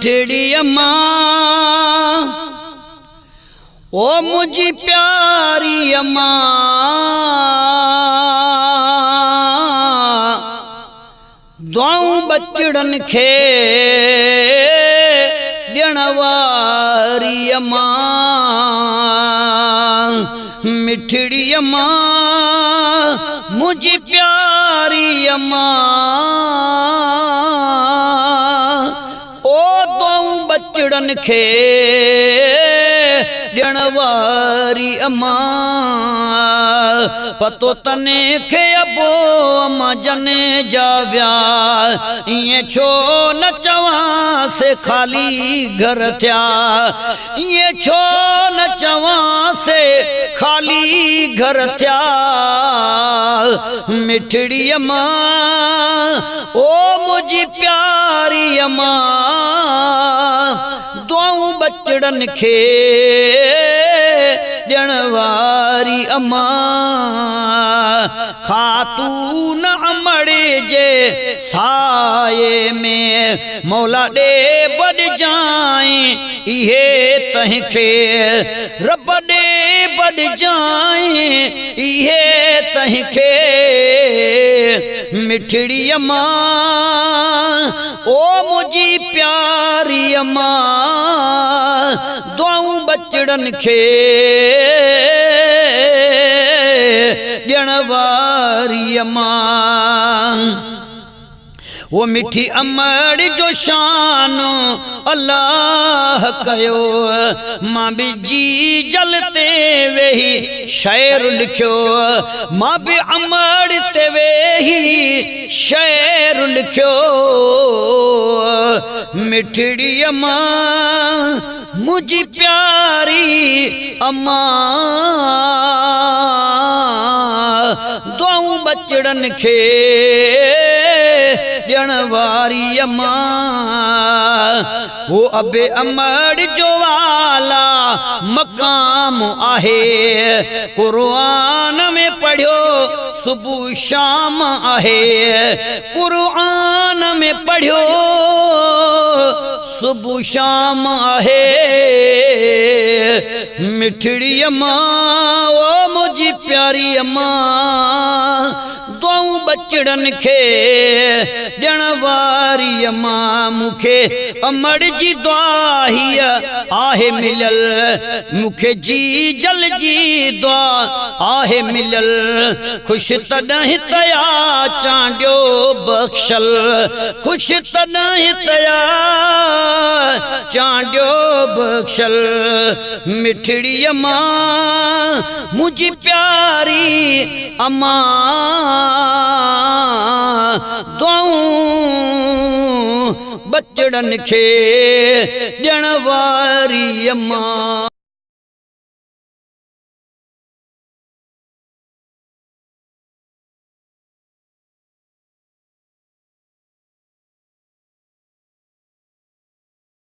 मिठड़ी अम्मा ओ मुझी प्यारी अम्मा दुआऊं बचड़न खे ॾियण वारी अम्मा मिठड़ी अम्मा मुझी प्यारी अम्मा ओ दुआऊं बचड़न खे ॾियण वारी अम्मा पतो तने खे अबो अम्मा जने जा व्या इए छो न चवां से खाली घर थिया इए छो न चवां से खाली घर थिया मिठड़ी अम्मा ओ मुझी प्यारी अम्मा दुआऊं बचड़न खे ॾियण वारी अम्मा खातून अमड़े जे साये में मौला ॾे बड़ जाए इहे तंहिंखे रब ॾे बड़ जाए इहे तंहिंखे मिठड़ी अम्मा ओ मुझी प्यारी अम्मा दुआऊं बचड़न खे ॾियण वारी अम्मा वो मिठी अमड़ जो शान अल्लाह कयो मां भी जी जलते वेही शेर लिखियो मां भी अमड़ ते वेही शेर लिखियो मिठड़ी अम्मा मुझी प्यारी अम्मा दुआऊं बचड़न खे ॾियण वारी अम्मा वो अबे अमड़ जो वाला मकाम आहे कुरान में पढ़ियो सुबह शाम आहे कुरान में पढ़ियो सुबह शाम आहे मिठड़ी अम्मा ओ मुझी प्यारी अम्मा दुआऊं बचड़न खे ॾियण वारी अम्मा मूंखे अमड़ जी दुआ हीअ आहे मिलियल मूंखे जी जल जी दुआ आहे मिलियल ख़ुशि तॾहिं तया चांडियो बख़्शल ख़ुशि तॾहिं तया चांडियो बख़्शल मिठड़ी अम्मा मुझी प्यारी अम्मा दुआऊं बचड़न खे ॾियण वारी अम्मा।